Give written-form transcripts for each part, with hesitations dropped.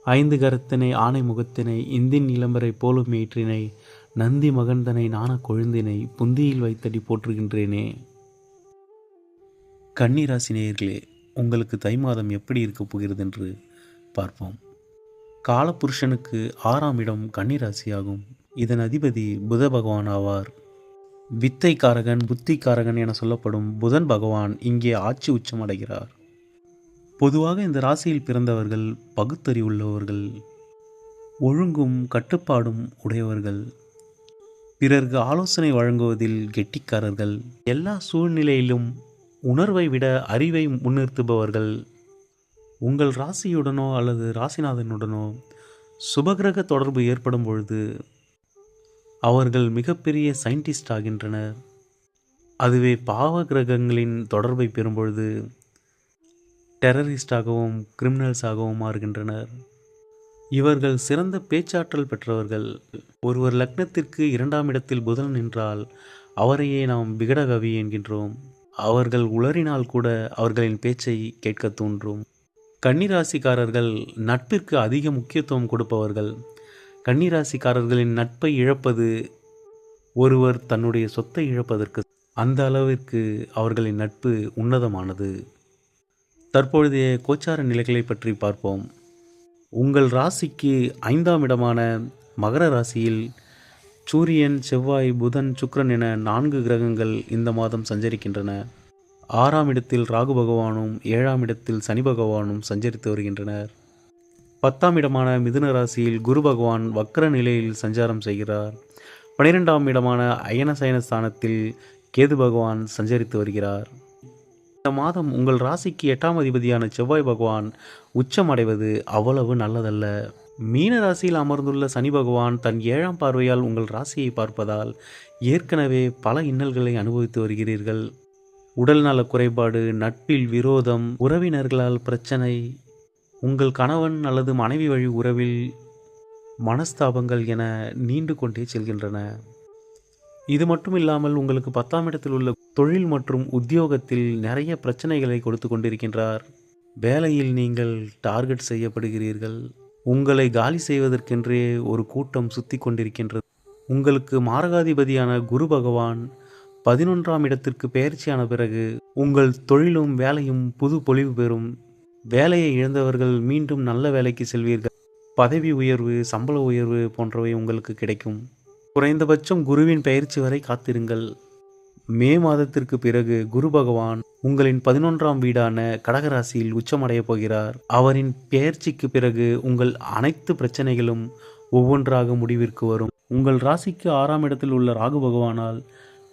ஐந்து கரத்தினை ஆனை முகத்தினை இந்தின் இளம்பரை போலும் ஏற்றினை நந்தி மகந்தனை நாண கொழுந்தினை புந்தியில் வைத்தடி போற்றுகின்றேனே. கன்னிராசி நேயர்களே, உங்களுக்கு தை மாதம் எப்படி இருக்கப் போகிறது என்று பார்ப்போம். காலபுருஷனுக்கு 6ஆம் இடம் கன்னிராசியாகும். இதன் அதிபதி புத பகவான் ஆவார். வித்தைக்காரகன் புத்திக்காரகன் என சொல்லப்படும் புதன் பகவான் இங்கே ஆட்சி உச்சம் அடைகிறார். பொதுவாக இந்த ராசியில் பிறந்தவர்கள் பகுத்தறிவுள்ளவர்கள், ஒழுங்கும் கட்டுப்பாடும் உடையவர்கள், பிறருக்கு ஆலோசனை வழங்குவதில் கெட்டிக்காரர்கள், எல்லா சூழ்நிலையிலும் உணர்வை விட அறிவை முன்னிறுத்துபவர்கள். உங்கள் ராசியுடனோ அல்லது ராசிநாதனுடனோ சுபகிரக தொடர்பு ஏற்படும் பொழுது அவர்கள் மிகப்பெரிய சயின்டிஸ்ட் ஆகின்றனர். அதுவே பாவ கிரகங்களின் தொடர்பை பெறும்பொழுது டெரரிஸ்டாகவும் கிரிமினல்ஸாகவும் மாறுகின்றனர். இவர்கள் சிறந்த பேச்சாற்றல் பெற்றவர்கள். ஒருவர் லக்னத்திற்கு 2ஆம் இடத்தில் புதன் நின்றால் அவரையே நாம் விகடகவி என்கின்றோம். அவர்கள் உளறினால் கூட அவர்களின் பேச்சை கேட்க தூண்டும். கன்னிராசிக்காரர்கள் நட்பிற்கு அதிக முக்கியத்துவம் கொடுப்பவர்கள். கன்னிராசிக்காரர்களின் நட்பை இழப்பது ஒருவர் தன்னுடைய சொத்தை இழப்பதற்கு. அந்த அளவிற்கு அவர்களின் நட்பு உன்னதமானது. தற்பொழுதைய கோச்சார நிலைகளை பற்றி பார்ப்போம். உங்கள் ராசிக்கு 5ஆம் இடமான மகர ராசியில் சூரியன், செவ்வாய், புதன், சுக்கிரன் என 4 கிரகங்கள் இந்த மாதம் சஞ்சரிக்கின்றன. 6ஆம் இடத்தில் ராகு பகவானும் 7ஆம் இடத்தில் சனி பகவானும் சஞ்சரித்து வருகின்றனர். 10ஆம் இடமான மிதுன ராசியில் குரு பகவான் வக்ர நிலையில் சஞ்சாரம் செய்கிறார். 12ஆம் இடமான அயனசயன ஸ்தானத்தில் கேது பகவான் சஞ்சரித்து வருகிறார். இந்த மாதம் உங்கள் ராசிக்கு 8ஆம் அதிபதியான செவ்வாய் பகவான் உச்சம் அடைவது அவ்வளவு நல்லதல்ல. மீன ராசியில் அமர்ந்துள்ள சனி பகவான் தன் 7ஆம் பார்வையால் உங்கள் ராசியை பார்ப்பதால் ஏற்கனவே பல இன்னல்களை அனுபவித்து வருகிறீர்கள். உடல் நல குறைபாடு, நட்பில் விரோதம், உறவினர்களால் பிரச்சனை, உங்கள் கணவன் அல்லது மனைவி வழி உறவில் மனஸ்தாபங்கள் என நீண்டு கொண்டே செல்கின்றன. இது மட்டும் இல்லாமல் உங்களுக்கு 10ஆம் இடத்தில் உள்ள தொழில் மற்றும் உத்தியோகத்தில் நிறைய பிரச்சனைகளை கொடுத்து கொண்டிருக்கின்றார். வேலையில் நீங்கள் டார்கெட் செய்யப்படுகிறீர்கள். உங்களை காலி செய்வதற்கென்றே ஒரு கூட்டம் சுத்தி கொண்டிருக்கின்றது. உங்களுக்கு மாரகாதிபதியான குரு பகவான் 11ஆம் இடத்திற்கு பெயர்ச்சியான பிறகு உங்கள் தொழிலும் வேலையும் புது பொலிவு பெறும். வேலையை இழந்தவர்கள் மீண்டும் நல்ல வேலைக்கு செல்வீர்கள். பதவி உயர்வு, சம்பள உயர்வு போன்றவை உங்களுக்கு கிடைக்கும். குறைந்தபட்சம் குருவின் பெயர்ச்சி வரை காத்திருங்கள். மே மாதத்திற்கு பிறகு குரு பகவான் உங்களின் 11ஆம் வீடான கடகராசியில் உச்சமடையப் போகிறார். அவரின் பெயர்ச்சிக்கு பிறகு உங்கள் அனைத்து பிரச்சனைகளும் ஒவ்வொன்றாக முடிவிற்கு வரும். உங்கள் ராசிக்கு 6ஆம் இடத்தில் உள்ள ராகு பகவானால்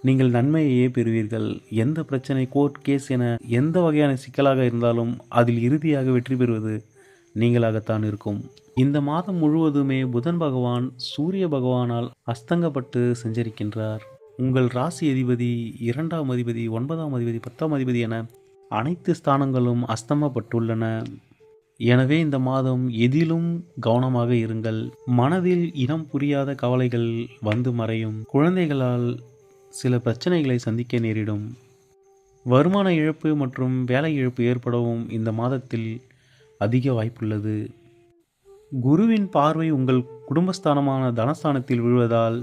நீங்கள் நன்மையையே பெறுவீர்கள். எந்த பிரச்சனை, கோர்ட் கேஸ் என எந்த வகையான சிக்கலாக இருந்தாலும் அதில் இறுதியாக வெற்றி பெறுவது நீங்களாகத்தான் இருக்கும். இந்த மாதம் முழுவதுமே புதன் பகவான் சூரிய பகவானால் அஸ்தங்கப்பட்டு சஞ்சரிக்கின்றார். உங்கள் ராசி அதிபதி, 2ஆம் அதிபதி, 9ஆம் அதிபதி, 10ஆம் அதிபதி என அனைத்து ஸ்தானங்களும் அஸ்தமப்பட்டுள்ளன. எனவே இந்த மாதம் எதிலும் கவனமாக இருங்கள். மனதில் இனம் புரியாத கவலைகள் வந்து மறையும். குழந்தைகளால் சில பிரச்சனைகளை சந்திக்க நேரிடும். வருமான இழப்பு மற்றும் வேலை இழப்பு ஏற்படவும் இந்த மாதத்தில் அதிக வாய்ப்புள்ளது. குருவின் பார்வை உங்கள் குடும்பஸ்தானமான தனஸ்தானத்தில் விழுவதால்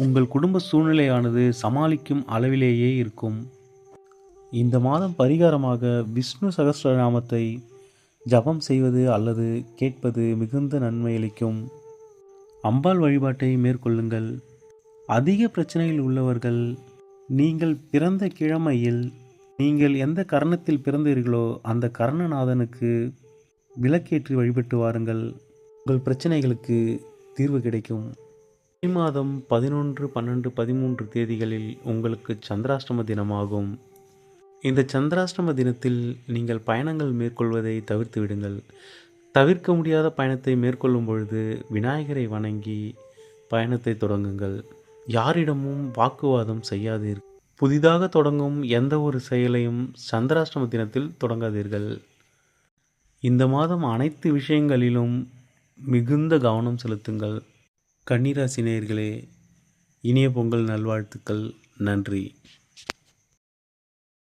உங்கள் குடும்ப சூழ்நிலையானது சமாளிக்கும் அளவிலேயே இருக்கும். இந்த மாதம் பரிகாரமாக விஷ்ணு சகஸ்ரநாமத்தை ஜபம் செய்வது அல்லது கேட்பது மிகுந்த நன்மை அளிக்கும். அம்பாள் வழிபாட்டை மேற்கொள்ளுங்கள். அதிக பிரச்சனையில் உள்ளவர்கள் நீங்கள் பிறந்த கிழமையில் நீங்கள் எந்த கரணத்தில் பிறந்தீர்களோ அந்த கரணநாதனுக்கு விளக்கேற்றி வழிபட்டு வாருங்கள். உங்கள் பிரச்சனைகளுக்கு தீர்வு கிடைக்கும். மே மாதம் 11, 12, 13 தேதிகளில் உங்களுக்கு சந்திராஷ்டம தினமாகும். இந்த சந்திராஷ்டம தினத்தில் நீங்கள் பயணங்கள் மேற்கொள்வதை தவிர்த்து விடுங்கள். தவிர்க்க முடியாத பயணத்தை மேற்கொள்ளும் பொழுது விநாயகரை வணங்கி பயணத்தை தொடங்குங்கள். யாரிடமும் வாக்குவாதம் செய்யாதீர்கள். புதிதாக தொடங்கும் எந்த ஒரு செயலையும் சந்திராஷ்டம தினத்தில் தொடங்காதீர்கள். இந்த மாதம் அனைத்து விஷயங்களிலும் மிகுந்த கவனம் செலுத்துங்கள். கன்னிராசி நேயர்களே, இனிய பொங்கல் நல்வாழ்த்துக்கள். நன்றி.